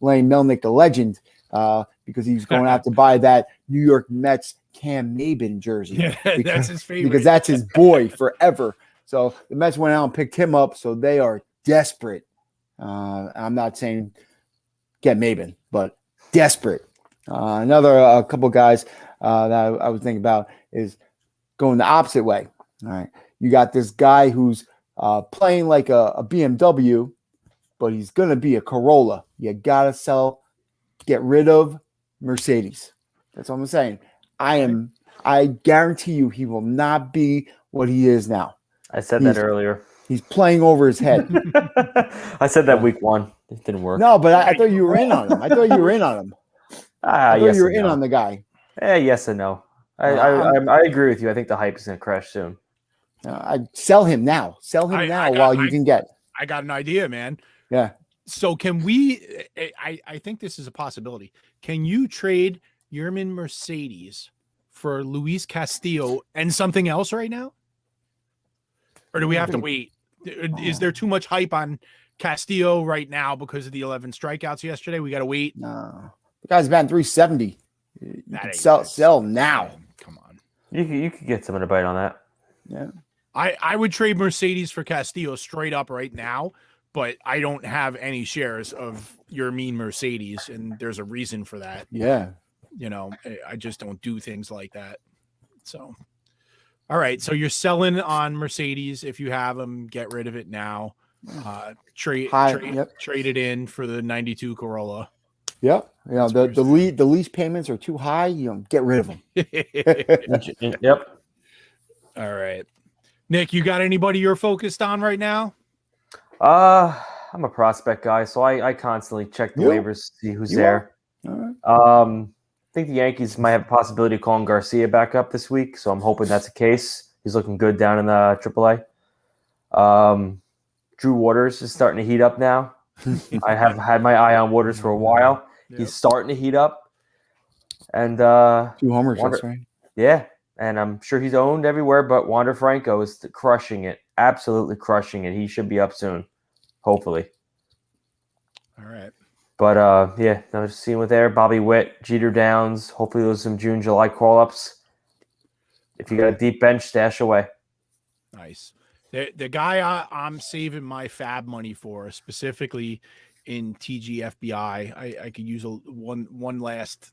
Lane Melnick, the legend, because he's going out to buy that New York Mets Cam Maben jersey. Yeah, that's his favorite. Because that's his boy forever. So the Mets went out and picked him up, so they are desperate. I'm not saying get Maben, but desperate. Another couple guys that I was thinking about is going the opposite way. All right, you got this guy who's playing like a BMW, but he's gonna be a Corolla. You gotta get rid of Mercedes. That's what I'm saying. I guarantee you he will not be what he is now. I said that earlier. He's playing over his head. I said that week 1. It didn't work. No, but I thought you were in on him. I thought you were in on him. I thought you were in on the guy. Yes and no. I agree with you. I think the hype is going to crash soon. I'd sell him now. Sell him while you can get. I got an idea, man. Yeah. So can we? I think this is a possibility. Can you trade Yermin Mercedes for Luis Castillo and something else right now? Or do we have to wait? Is there too much hype on Castillo right now because of the 11 strikeouts yesterday? We got to wait. No, the guy's batting 370. You can sell now. Come on, you could get someone to bite on that. Yeah, I would trade Mercedes for Castillo straight up right now, but I don't have any shares of your mean Mercedes, and there's a reason for that. Yeah, I just don't do things like that. So. All right, so you're selling on Mercedes. If you have them, get rid of it now. Trade it in for the 92 Corolla. Yep. The lease payments are too high. Get rid of them. Yep. All right, Nick, you got anybody you're focused on right now? I'm a prospect guy, so I constantly check the waivers, see who's there. All right. I think the Yankees might have a possibility of calling Garcia back up this week, so I'm hoping that's the case. He's looking good down in the AAA. Drew Waters is starting to heat up now. I have had my eye on Waters for a while. Yep. He's starting to heat up. And 2 homers, that's right. Yeah, and I'm sure he's owned everywhere, but Wander Franco is crushing it, absolutely crushing it. He should be up soon, hopefully. All right. But, I'm just seeing with there. Bobby Witt, Jeter Downs. Hopefully those some June, July call-ups. If you got a deep bench, stash away. Nice. The guy I'm saving my fab money for, specifically in TGFBI, I could use one last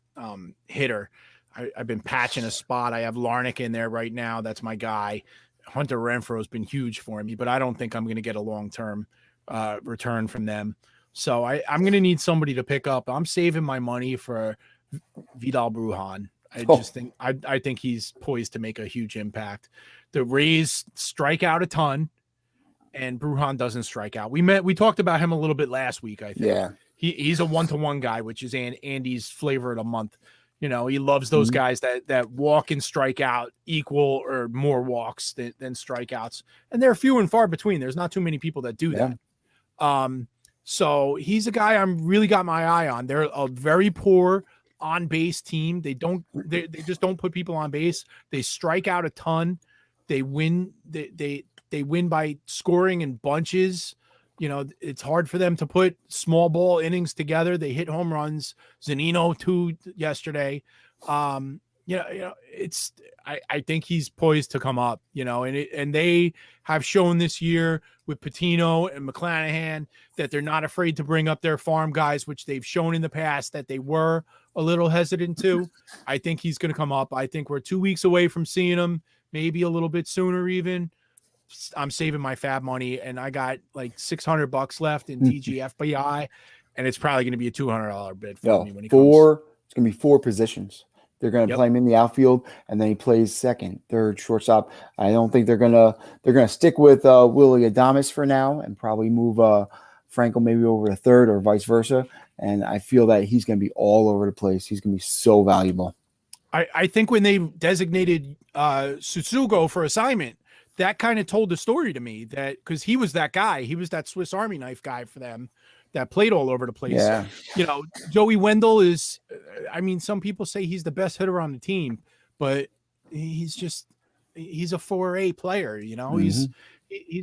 hitter. I've been patching a spot. I have Larnick in there right now. That's my guy. Hunter Renfroe has been huge for me, but I don't think I'm going to get a long-term return from them. So I'm going to need somebody to pick up. I'm saving my money for Vidal Brujan. I think he's poised to make a huge impact. The Rays strike out a ton, and Brujan doesn't strike out. We talked about him a little bit last week, I think. Yeah. He's a 1-to-1 guy, which is Andy's flavor of the month. He loves those guys that walk and strike out equal or more walks than strikeouts. And they're few and far between. There's not too many people that do that. So he's a guy I'm really got my eye on. They're a very poor on base team. They just don't put people on base. They strike out a ton. They win. They win by scoring in bunches. It's hard for them to put small ball innings together. They hit home runs. Zunino 2 yesterday. I think he's poised to come up, and they have shown this year with Patino and McClanahan that they're not afraid to bring up their farm guys, which they've shown in the past that they were a little hesitant to. I think he's going to come up. I think we're 2 weeks away from seeing him, maybe a little bit sooner even. I'm saving my fab money, and I got like $600 left in TGFBI, and it's probably going to be a $200 bid for me when he comes. It's going to be 4 positions. They're going to play him in the outfield, and then he plays second, third, shortstop. I don't think they're going to stick with Willie Adames for now, and probably move Franco maybe over to third or vice versa. And I feel that he's going to be all over the place. He's going to be so valuable. I think when they designated Susugo for assignment, that kind of told the story to me, that because he was that guy, he was that Swiss Army knife guy for them that played all over the place. Yeah. You know, Joey Wendell is, I mean, some people say he's the best hitter on the team, but he's a 4A player. You know, he's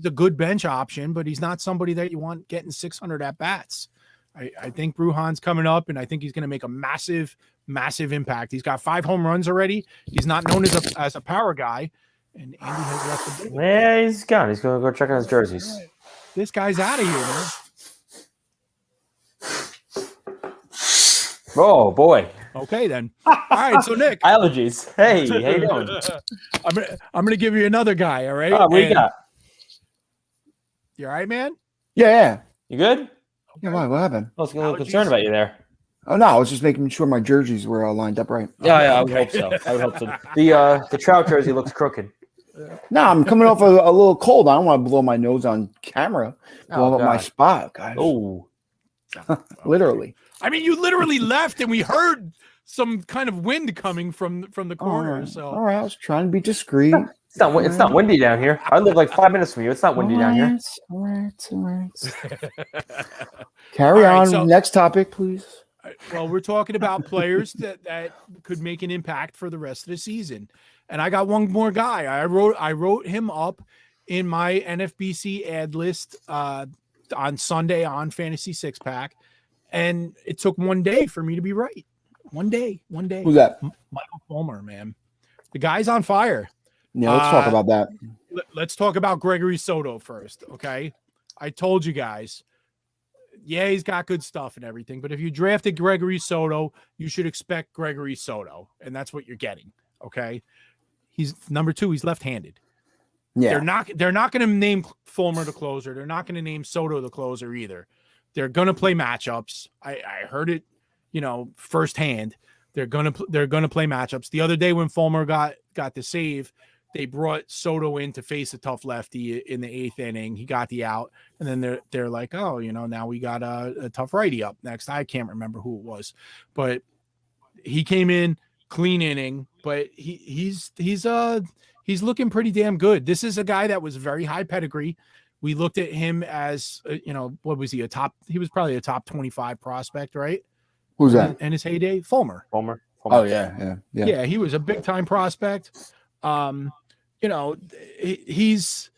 a good bench option, but he's not somebody that you want getting 600 at bats. I think Brujan's coming up, and I think he's going to make a massive impact. He's got 5 home runs already. He's not known as a power guy, and Andy has left the. Yeah, he's gone. He's going to go check on his jerseys. This guy's out of here, man. Oh boy. Okay then. All right, so Nick. Allergies. Hey, how you doing? I'm gonna give you another guy. All right. Oh, what you got? You all right, man? Yeah. You good? Yeah. Why? What happened? I was a little concerned about you there. Oh no, I was just making sure my jerseys were lined up right. Yeah, I would hope so. I would hope so. The Trout jersey looks crooked. No, I'm coming off a little cold. I don't want to blow my nose on camera. Blow up my spot, guys. Oh. Literally. I mean, you literally left, and we heard some kind of wind coming from the corner. All right. So all right, I was trying to be discreet. It's not windy down here. I live like 5 minutes from you. It's not windy down here. All right. Carry on. So, next topic, please. Well, we're talking about players that could make an impact for the rest of the season. And I got one more guy. I wrote him up in my NFBC ad list on Sunday on Fantasy Six Pack. And it took one day for me to be right. One day. Who's that? Michael Fulmer, man. The guy's on fire. Yeah, let's talk about that. Let's talk about Gregory Soto first, okay? I told you guys. Yeah, he's got good stuff and everything, but if you drafted Gregory Soto, you should expect Gregory Soto, and that's what you're getting, okay? He's number 2. He's left-handed. Yeah, they're not going to name Fulmer the closer. They're not going to name Soto the closer either. They're going to play matchups. I heard it, firsthand. They're going to play matchups. The other day when Fulmer got the save, they brought Soto in to face a tough lefty in the 8th inning. He got the out, and then they're like, oh, now we got a tough righty up next. I can't remember who it was, but he came in clean inning. But he's looking pretty damn good. This is a guy that was very high pedigree. We looked at him as, what was he? He was probably a top 25 prospect, right? Who's that? In his heyday, Fulmer. Oh yeah. Yeah, he was a big time prospect. He's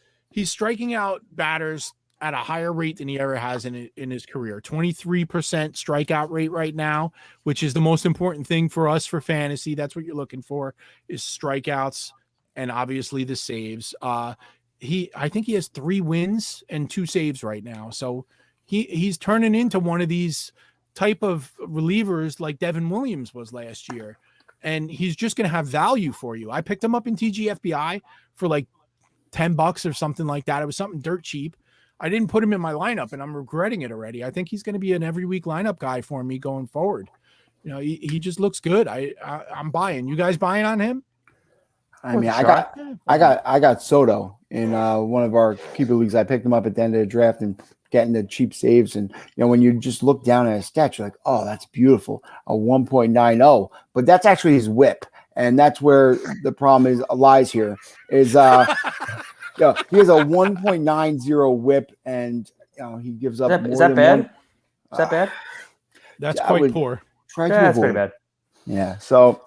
striking out batters at a higher rate than he ever has in his career. 23% strikeout rate right now, which is the most important thing for us for fantasy. That's what you're looking for, is strikeouts and obviously the saves. I think he has 3 wins and 2 saves right now. So he's turning into one of these type of relievers like Devin Williams was last year. And he's just going to have value for you. I picked him up in TGFBI for like $10 or something like that. It was something dirt cheap. I didn't put him in my lineup, and I'm regretting it already. I think he's going to be an every week lineup guy for me going forward. He just looks good. I'm buying. You guys buying on him? I mean, I got Soto in one of our keeper leagues. I picked him up at the end of the draft and getting the cheap saves. And, when you just look down at his stats, you're like, oh, that's beautiful. A 1.90, but that's actually his whip. And that's where the problem lies here is, he has a 1.90 whip, and, he gives up. Is that bad? Is that bad? That's quite poor. That's pretty bad. Yeah. So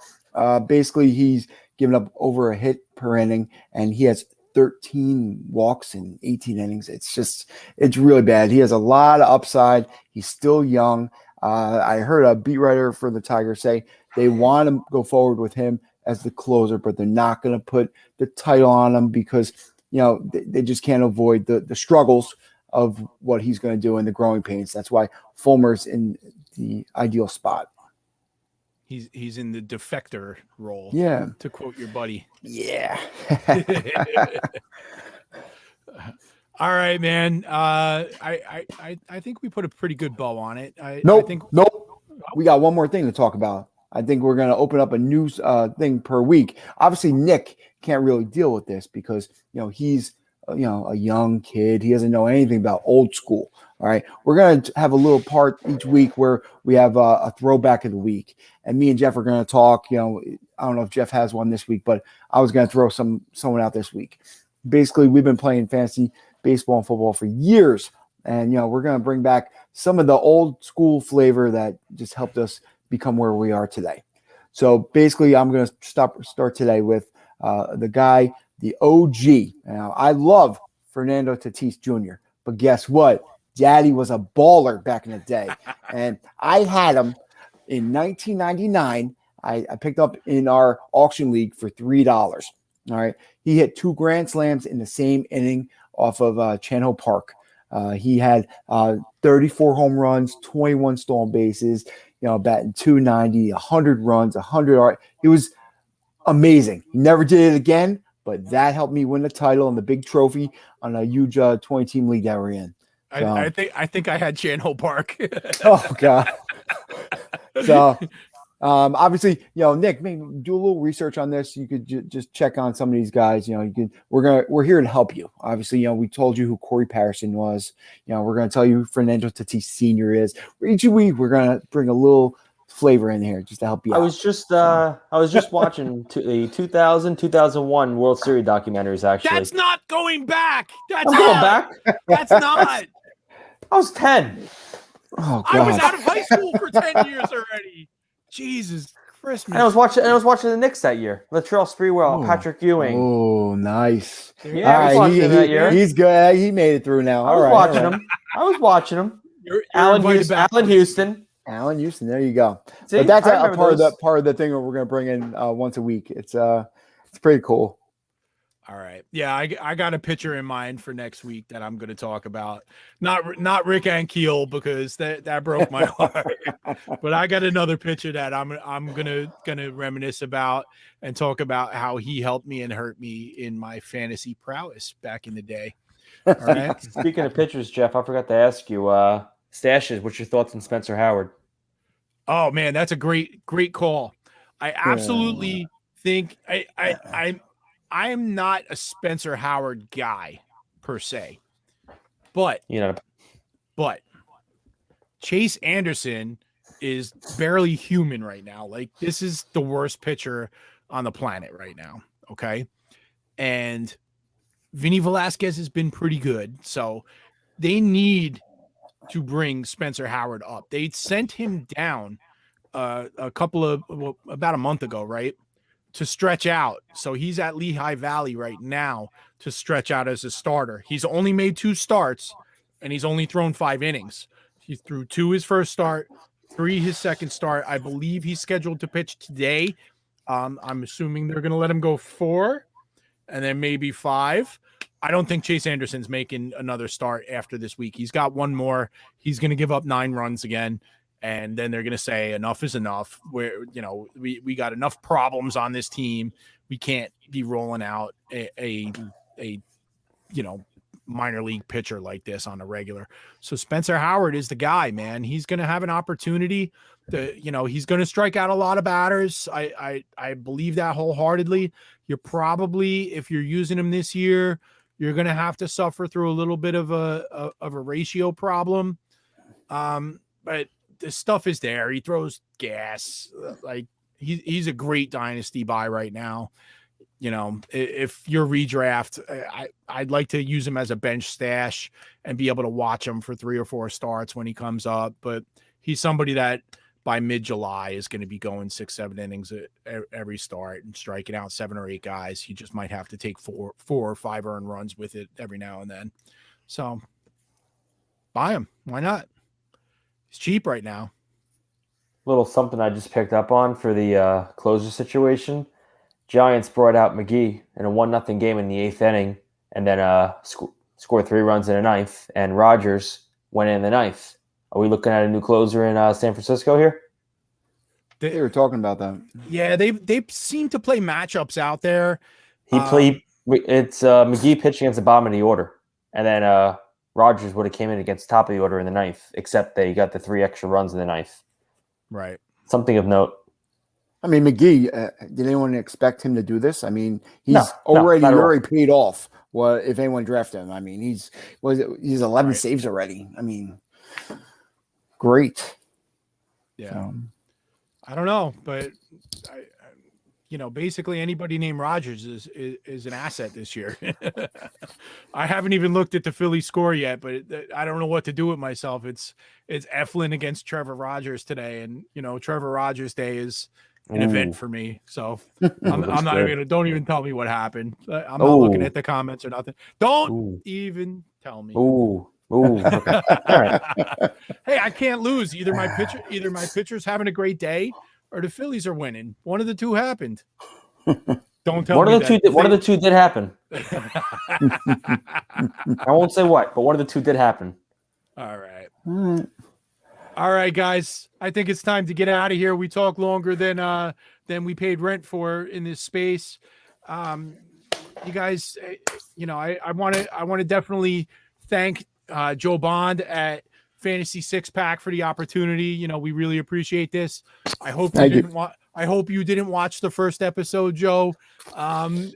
basically he's given up over a hit per inning, and he has 13 walks in 18 innings. It's really bad. He has a lot of upside. He's still young. I heard a beat writer for the Tigers say they want to go forward with him as the closer, but they're not going to put the title on him because, they just can't avoid the struggles of what he's going to do in the growing pains. That's why Fulmer's in the ideal spot. He's in the defector role. Yeah. To quote your buddy. Yeah. All right, man. I think we put a pretty good bow on it. Nope. We got one more thing to talk about. I think we're going to open up a new thing per week. Obviously, Nick can't really deal with this because, he's a young kid. He doesn't know anything about old school. All right. We're going to have a little part each week where we have a throwback of the week. And me and Jeff are going to talk. I don't know if Jeff has one this week, but I was going to throw someone out this week. Basically, we've been playing fantasy baseball and football for years. And, we're going to bring back some of the old school flavor that just helped us become where we are today. So basically, I'm going to start today with the guy, the OG. Now, I love Fernando Tatis Jr., but guess what? Daddy was a baller back in the day. And I had him in 1999. I picked up in our auction league for $3. All right. He hit 2 grand slams in the same inning off of Chan Ho Park. He had 34 home runs, 21 stolen bases, batting 290, 100 runs, 100 R. He was amazing. He never did it again, but that helped me win the title and the big trophy on a huge 20-team league that we're in. So, I think I had Chan Ho Park. Oh God. So obviously, Nick, maybe do a little research on this. You could just check on some of these guys. We're here to help you. Obviously, we told you who Corey Patterson was. We're going to tell you who Fernando Tatis Sr. is. Each week, we're going to bring a little flavor in here just to help you out. I was just watching the 2000-2001 World Series documentaries. Actually, That's not going back. I'm going back. That's not. I was 10. Oh, God. I was out of high school for 10 years already. Jesus Christmas. And I was watching the Knicks that year. Latrell Sprewell, Patrick Ewing. Oh, nice. Yeah, I was watching that year. He's good. He made it through now. I was watching him. You're Allen Houston. Allen Houston. There you go. See, but that's a part of the thing that we're going to bring in once a week. It's pretty cool. All right. Yeah, I got a pitcher in mind for next week that I'm going to talk about. Not Rick Ankiel, because that broke my heart. But I got another pitcher that I'm gonna reminisce about and talk about how he helped me and hurt me in my fantasy prowess back in the day. All right. Speaking of pitchers, Jeff, I forgot to ask you, stashes, what's your thoughts on Spencer Howard? Oh man, that's a great call. I absolutely think I am not a Spencer Howard guy per se, but Chase Anderson is barely human right now. Like, this is the worst pitcher on the planet right now. Okay. And Vinny Velasquez has been pretty good. So they need to bring Spencer Howard up. They sent him down about a month ago, right? To stretch out. So he's at Lehigh Valley right now to stretch out as a starter. He's only made 2 starts and he's only thrown 5 innings. He threw 2 his first start, 3 his second start. I believe he's scheduled to pitch today. I'm assuming they're going to let him go 4 and then maybe 5. I don't think Chase Anderson's making another start after this week. He's got one more. He's going to give up 9 runs again. And then they're going to say enough is enough. We got enough problems on this team. We can't be rolling out a minor league pitcher like this on a regular. So Spencer Howard is the guy, man. He's going to have an opportunity he's going to strike out a lot of batters. I believe that wholeheartedly. You're probably, if you're using him this year, you're going to have to suffer through a little bit of a ratio problem. But the stuff is there. He throws gas. Like, he's a great dynasty buy right now. If you're redraft, I'd like to use him as a bench stash and be able to watch him for 3 or 4 starts when he comes up. But he's somebody that by mid-July is going to be going 6-7 innings every start and striking out 7 or 8 guys. He just might have to take 4 or 5 earned runs with it every now and then. So buy him. Why not? He's cheap right now. Little something I just picked up on for the closer situation. Giants brought out McGee in a 1-0 game in the 8th inning, and then scored 3 runs in the 9th, and Rogers went in the 9th. Are we looking at a new closer in San Francisco here? They were talking about that. Yeah, they seem to play matchups out there. It's McGee pitching against the bottom of the order, and then Rogers would have came in against the top of the order in the 9th, except that he got the 3 extra runs in the 9th. Right. Something of note. I mean, McGee, did anyone expect him to do this? I mean, he's already paid off. what if anyone drafted him. I mean, he's 11 Right. saves already. I mean, great. Yeah. I don't know, but basically anybody named Rogers is an asset this year. I haven't even looked at the Philly score yet, but I don't know what to do with myself. It's Eflin against Trevor Rogers today, and Trevor Rogers Day is an event for me. So I'm not even. Don't even tell me what happened. I'm not looking at the comments or nothing. Don't even tell me. Ooh. Okay. All right. Hey, I can't lose. Either my pitcher's having a great day, or the Phillies are winning. One of the two happened. Don't tell me that. One of the two did happen. I won't say what, but one of the two did happen. All right. All right, guys. I think it's time to get out of here. We talk longer than we paid rent for in this space. You guys, I want to definitely thank Joe Bond at Fantasy Six Pack for the opportunity. We really appreciate this. I hope you didn't watch the first episode, Joe,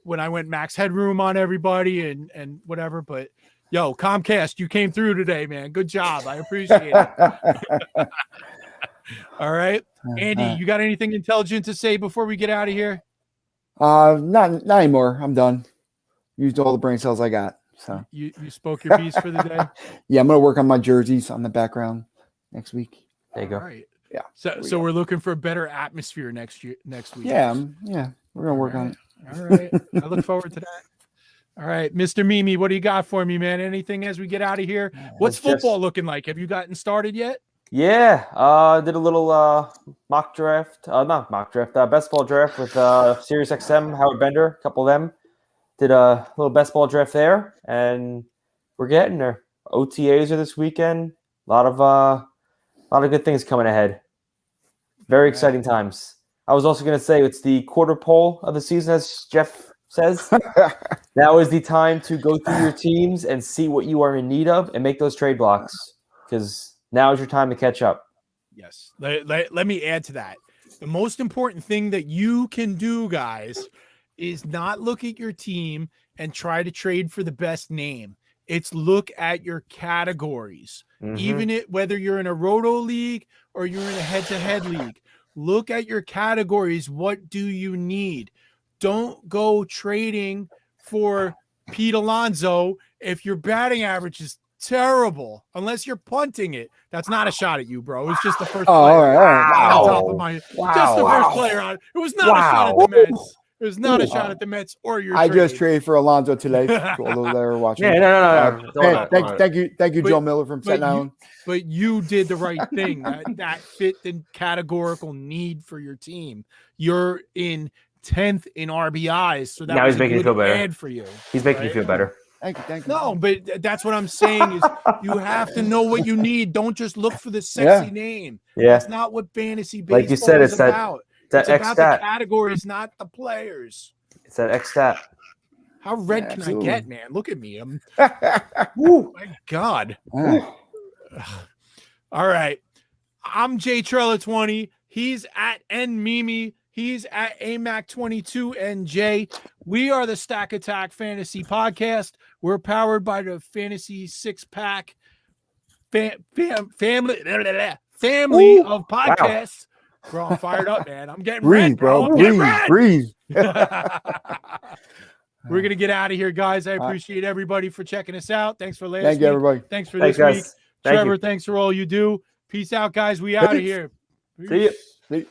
when I went max headroom on everybody and whatever. But yo, Comcast, you came through today, man. Good job. I appreciate it. All right, Andy, you got anything intelligent to say before we get out of here? Not anymore. I'm done. Used all the brain cells I got. So you spoke your piece for the day. Yeah, I'm gonna work on my jerseys on the background next week. There you go. All right. Yeah. So we're looking for a better atmosphere next week. Yeah, we're gonna work on it. All right. I look forward to that. All right, Mr. Mimi, what do you got for me, man? Anything as we get out of here? What's football looking like? Have you gotten started yet? Yeah, did a little not mock draft, best ball draft with Sirius XM, Howard Bender, a couple of them. Did a little best ball draft there, and we're getting there. OTAs are this weekend. A lot of good things coming ahead. Very exciting times. I was also going to say it's the quarter pole of the season, as Jeff says. Now is the time to go through your teams and see what you are in need of and make those trade blocks, because now is your time to catch up. Yes. Let me add to that. The most important thing that you can do, guys, is not look at your team and try to trade for the best name. It's look at your categories. Even whether you're in a roto league or you're in a head-to-head league, look at your categories. What do you need? Don't go trading for Pete Alonso if your batting average is terrible, unless you're punting it. That's not a shot at you, bro. It's just the first player on top of my just the first player on. It was not a shot at the Mets. It was not a shot at the Mets or your I trade. just traded for Alonso today. For all those that are watching. Yeah, no. Thank you, Joe Miller from Staten Island. But you did the right thing. That fit the categorical need for your team. You're in 10th in RBIs, so that now was he's making you feel better. For you. He's making you feel better. Thank you. No, but that's what I'm saying is you have to know what you need. Don't just look for the sexy name. Yeah. That's not what fantasy baseball like you said, is it's about. That It's X about stat. the categories, not the players. It's that X stat. How red can absolutely. I get, man? Look at me. Oh my God. All right. I'm Jay Trella 20. He's at NMimi. He's at AMAC22NJ. We are the Stack Attack Fantasy Podcast. We're powered by the Fantasy Six Pack family of podcasts. Wow. Bro, I'm fired up, man. I'm getting red, bro. Breathe. We're going to get out of here, guys. I appreciate everybody for checking us out. Thanks for last week. Thank you, everybody. Thanks for this week. Trevor, thanks for all you do. Peace out, guys. We out of here. See you. See you.